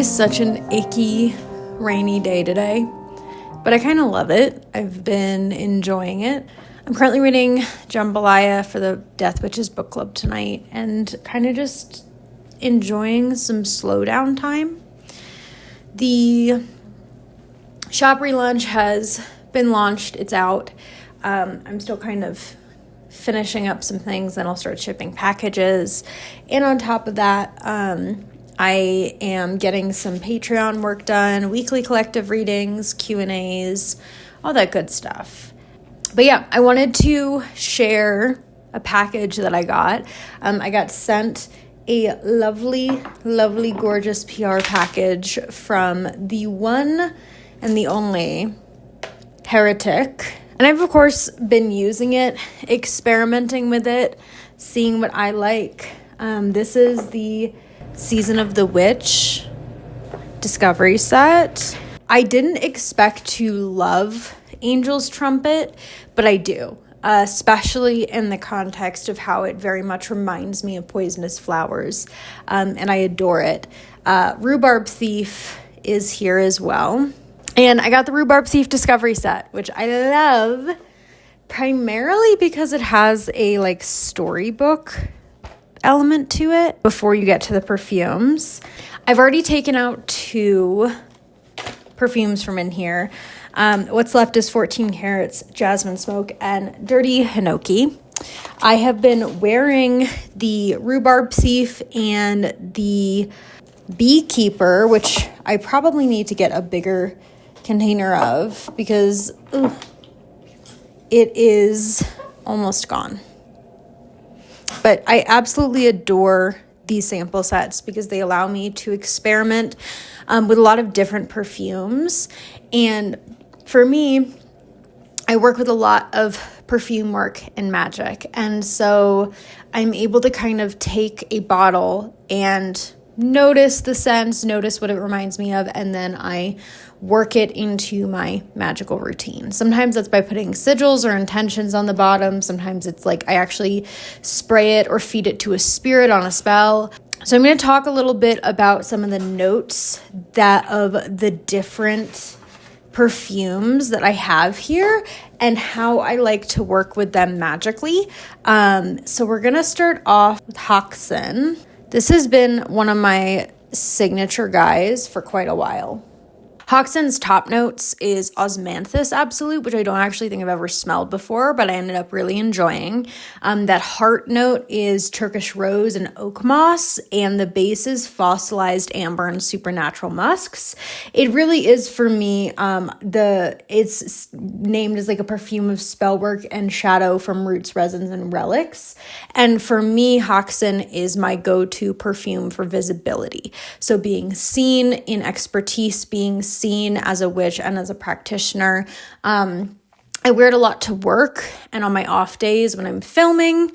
is such an icky, rainy day today, but I kind of love it. I've been enjoying it. I'm currently reading Jambalaya for the Death Witches book club tonight and kind of just enjoying some slowdown time. The shop relaunch has been launched. It's out. I'm still kind of finishing up some things, then I'll start shipping packages. And on top of that, I am getting some Patreon work done, weekly collective readings, Q&As, all that good stuff. But yeah, I wanted to share a package that I got. I got sent a lovely, lovely, gorgeous PR package from the one and the only Heretic. And I've, of course, been using it, experimenting with it, seeing what I like. This is the Season of the Witch Discovery set. I didn't expect to love Angel's Trumpet, but I do, especially in the context of how it very much reminds me of Poisonous Flowers, and I adore it. Rhubarb Thief is here as well. And I got the Rhubarb Thief Discovery set, which I love primarily because it has a storybook element to it before you get to the perfumes. I've already taken out 2 perfumes from in here. What's left is 14 Carats, Jasmine Smoke, and Dirty Hinoki. I have been wearing the Rhubarb Thief and the Beekeeper, which I probably need to get a bigger container of because it is almost gone. But I absolutely adore these sample sets because they allow me to experiment with a lot of different perfumes. And for me, I work with a lot of perfume work and magic. And so I'm able to kind of take a bottle and notice the scents, notice what it reminds me of, and then I work it into my magical routine. Sometimes that's by putting sigils or intentions on the bottom. Sometimes it's like I actually spray it or feed it to a spirit on a spell. So I'm going to talk a little bit about some of the notes of the different perfumes that I have here and how I like to work with them magically. So we're going to start off with Hoxton. This has been one of my signature guys for quite a while. Hoxton's top notes is Osmanthus Absolute, which I don't actually think I've ever smelled before, but I ended up really enjoying. That heart note is Turkish Rose and Oak Moss, and the base is Fossilized Amber and Supernatural Musks. It really is, for me, it's named as a perfume of spellwork and shadow from roots, resins, and relics. And for me, Hoxton is my go-to perfume for visibility. So being seen in expertise, being seen as a witch and as a practitioner. I wear it a lot to work and on my off days when I'm filming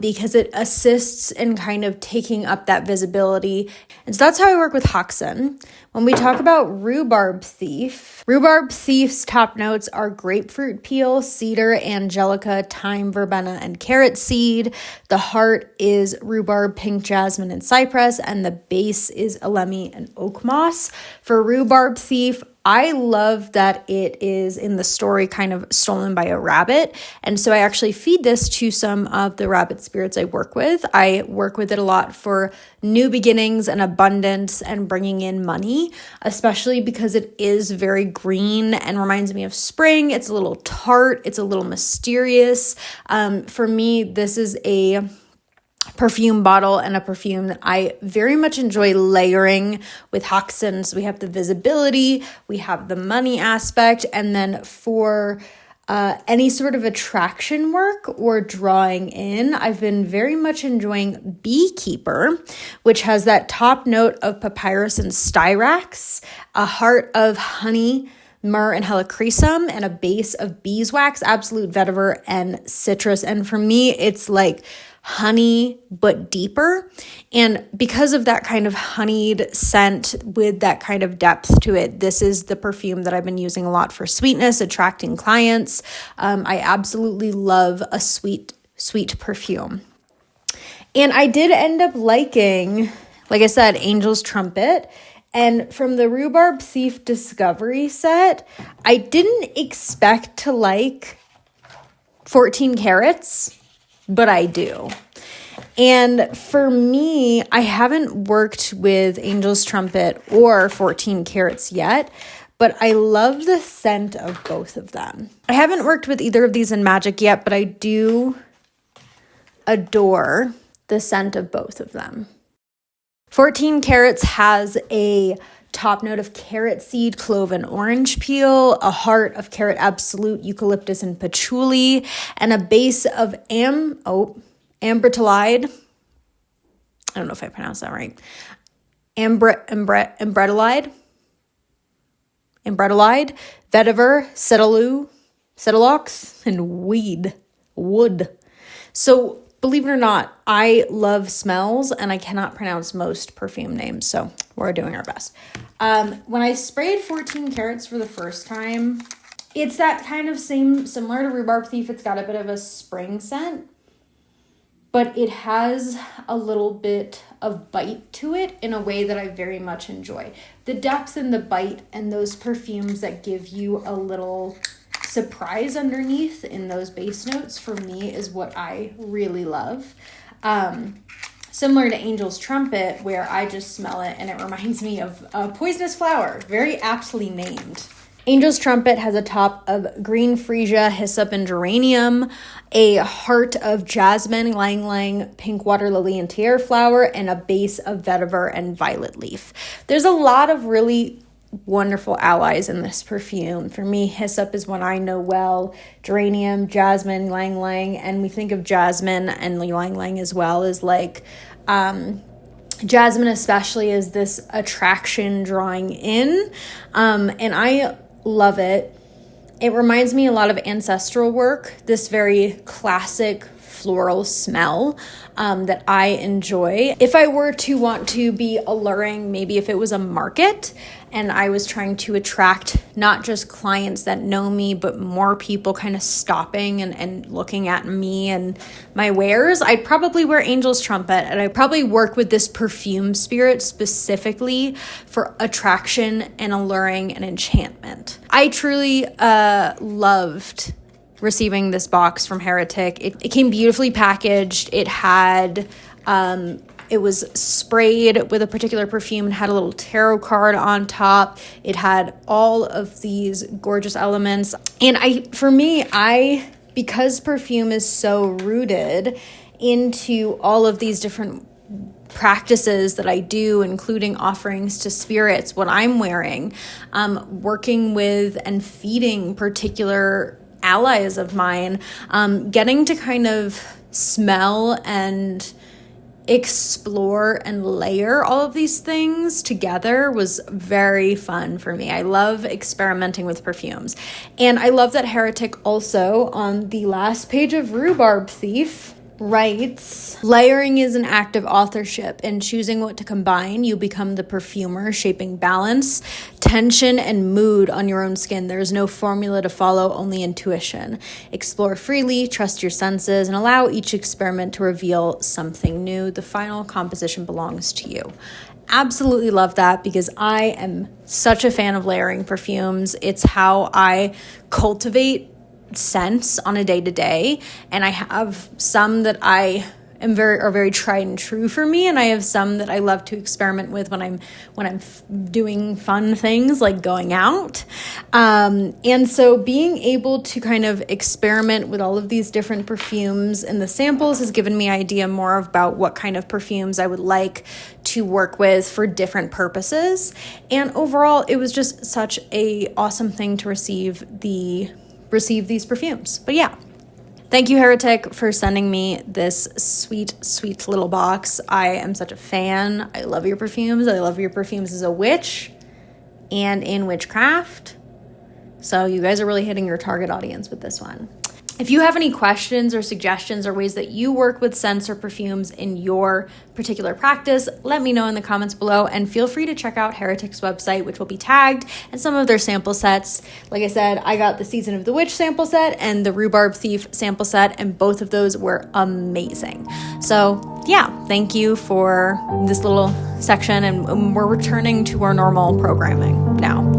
because it assists in kind of taking up that visibility. And so that's how I work with Hoxton. When we talk about Rhubarb Thief's top notes are grapefruit peel, cedar, angelica, thyme, verbena, and carrot seed. The heart is rhubarb, pink jasmine, and cypress, and the base is elemi and oak moss. For Rhubarb Thief, I love that it is in the story kind of stolen by a rabbit. And so I actually feed this to some of the rabbit spirits I work with. I work with it a lot for new beginnings and abundance and bringing in money, especially because it is very green and reminds me of spring. It's a little tart. It's a little mysterious. For me, this is a perfume bottle and a perfume that I very much enjoy layering with Hoxton. So we have the visibility, we have the money aspect, and then for any sort of attraction work or drawing in, I've been very much enjoying Beekeeper, which has that top note of papyrus and styrax, a heart of honey, myrrh, and helichrysum, and a base of beeswax, absolute vetiver, and citrus. And for me, it's like honey but deeper, and because of that kind of honeyed scent with that kind of depth to it, this is the perfume that I've been using a lot for sweetness, attracting clients. I absolutely love a sweet perfume. And I did end up liking, like I said, Angel's Trumpet And from the Rhubarb Thief Discovery set, I didn't expect to like 14 carats, but I do. And for me, I haven't worked with Angel's Trumpet or 14 carats yet, but I love the scent of both of them. I haven't worked with either of these in Magic yet, but I do adore the scent of both of them. 14 carats has a top note of carrot seed, clove, and orange peel, a heart of carrot absolute, eucalyptus, and patchouli, and a base of ambrotilide. I don't know if I pronounced that right. Ambrotilide, vetiver, cetilox, and wood. So believe it or not, I love smells and I cannot pronounce most perfume names, so we're doing our best. When I sprayed 14 carats for the first time, it's that kind of similar to Rhubarb Thief. It's got a bit of a spring scent, but it has a little bit of bite to it in a way that I very much enjoy. The depth and the bite and those perfumes that give you a little surprise underneath in those base notes, for me, is what I really love. Similar to Angel's Trumpet, where I just smell it and it reminds me of a poisonous flower, very aptly named. Angel's Trumpet has a top of green freesia, hyssop, and geranium, a heart of jasmine, ylang ylang, pink water lily, and tiare flower, and a base of vetiver and violet leaf. There's a lot of really wonderful allies in this perfume. For me, hyssop is one I know well, geranium, jasmine, ylang ylang, and we think of jasmine and ylang ylang as well as like jasmine especially is this attraction drawing in, and I love it. It reminds me a lot of ancestral work, this very classic floral smell that I enjoy. If I were to want to be alluring, maybe if it was a market and I was trying to attract not just clients that know me, but more people kind of stopping and looking at me and my wares, I'd probably wear Angel's Trumpet, and I'd probably work with this perfume spirit specifically for attraction and alluring and enchantment. I truly loved receiving this box from Heretic. It came beautifully packaged. It had it was sprayed with a particular perfume and had a little tarot card on top. It had all of these gorgeous elements. And because perfume is so rooted into all of these different practices that I do, including offerings to spirits, what I'm wearing, working with and feeding particular allies of mine, getting to kind of smell and explore and layer all of these things together was very fun for me. I love experimenting with perfumes. And I love that Heretic also, on the last page of Rhubarb Thief, writes, layering is an act of authorship. In choosing what to combine, you become the perfumer, shaping balance, tension, and mood on your own skin. There is no formula to follow, only intuition. Explore freely, trust your senses, and allow each experiment to reveal something new. The final composition belongs to you. Absolutely love that, because I am such a fan of layering perfumes. It's how I cultivate scents on a day-to-day, and I have some that are very tried and true for me, and I have some that I love to experiment with when I'm doing fun things like going out, and so being able to kind of experiment with all of these different perfumes and the samples has given me idea more about what kind of perfumes I would like to work with for different purposes. And overall, it was just such a awesome thing to receive these perfumes. But yeah, thank you, Heretic, for sending me this sweet little box. I am such a fan. I love your perfumes. I love your perfumes as a witch and in witchcraft. So you guys are really hitting your target audience with this one. If you have any questions or suggestions or ways that you work with scents or perfumes in your particular practice, let me know in the comments below, and feel free to check out Heretic's website, which will be tagged, and some of their sample sets. Like I said, I got the Season of the Witch sample set and the Rhubarb Thief sample set, and both of those were amazing. So yeah, thank you for this little section, and we're returning to our normal programming now.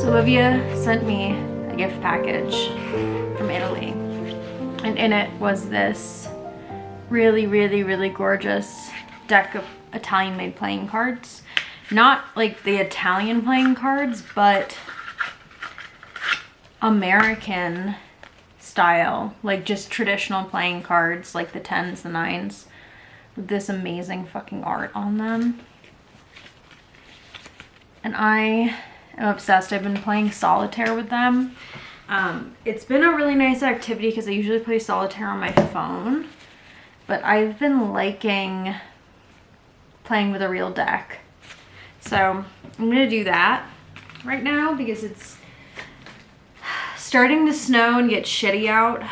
Olivia sent me a gift package from Italy, and in it was this really, really, really gorgeous deck of Italian-made playing cards. Not like the Italian playing cards, but American style, like just traditional playing cards, like the 10s, the 9s, with this amazing fucking art on them. And I am obsessed. I've been playing solitaire with them. It's been a really nice activity because I usually play solitaire on my phone, but I've been liking playing with a real deck. So I'm gonna do that right now because it's starting to snow and get shitty out.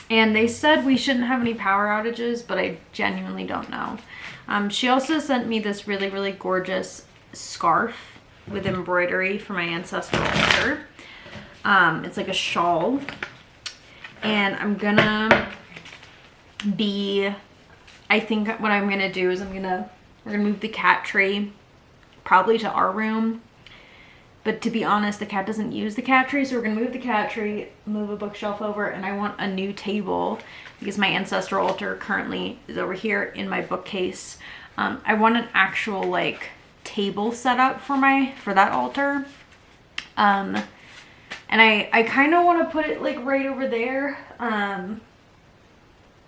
And they said we shouldn't have any power outages, but I genuinely don't know. She also sent me this really, really gorgeous scarf with embroidery for my ancestral altar. It's like a shawl. And I'm gonna be, I think what I'm gonna do is we're gonna move the cat tree probably to our room. But to be honest, the cat doesn't use the cat tree, so we're gonna move the cat tree, move a bookshelf over, and I want a new table because my ancestral altar currently is over here in my bookcase. I want an actual like table set up for that altar. And I kind of want to put it like right over there,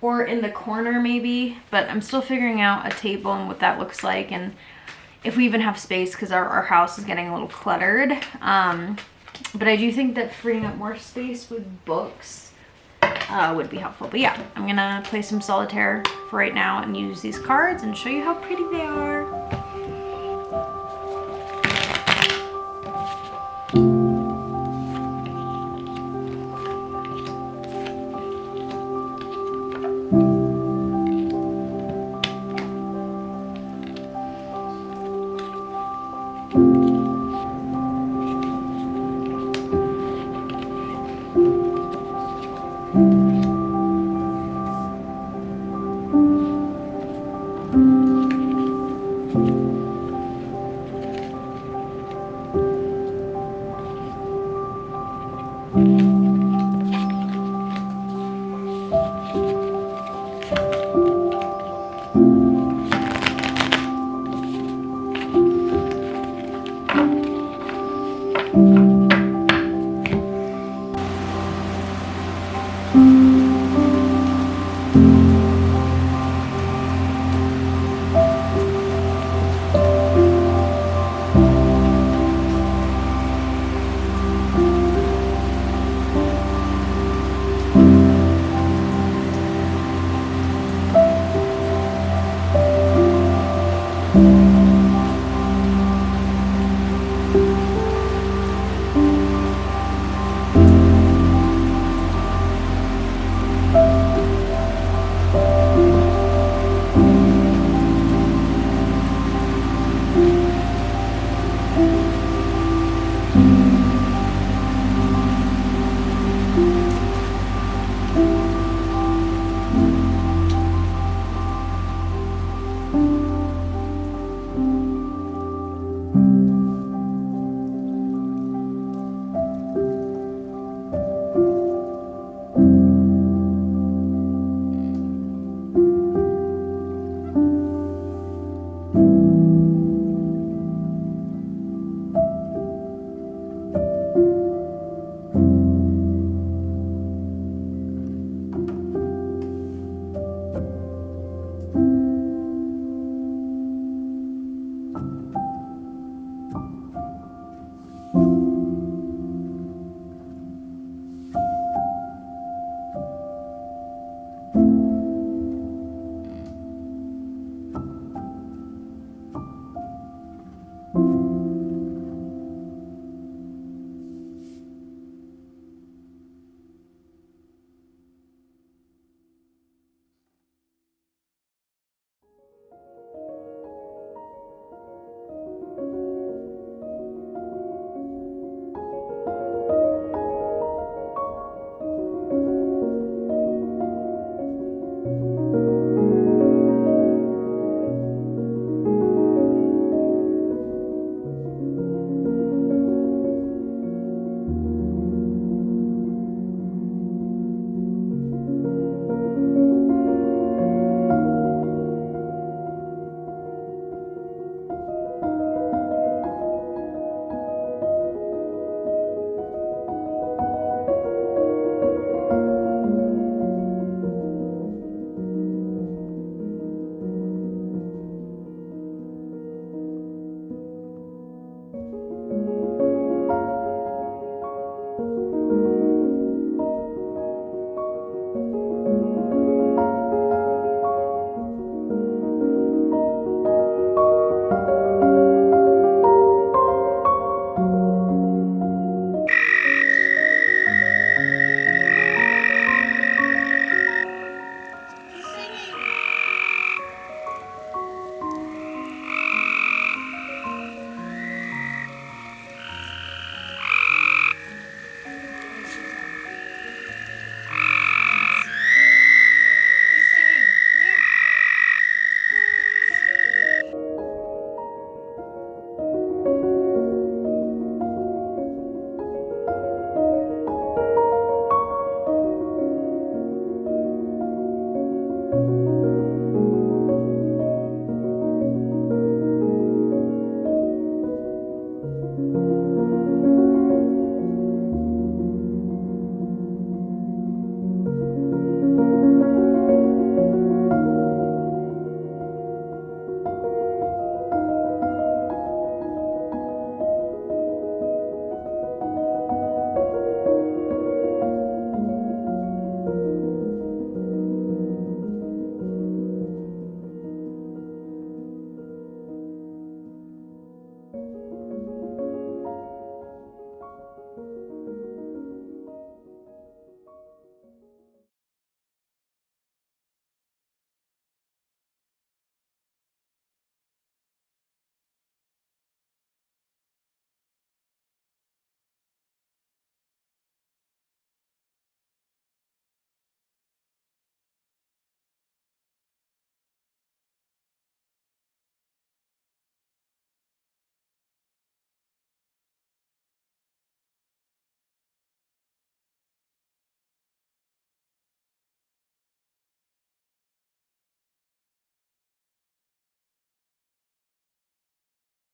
or in the corner maybe, but I'm still figuring out a table and what that looks like, and if we even have space, because our house is getting a little cluttered. But I do think that freeing up more space with books would be helpful. But yeah, I'm gonna play some solitaire for right now and use these cards and show you how pretty they are.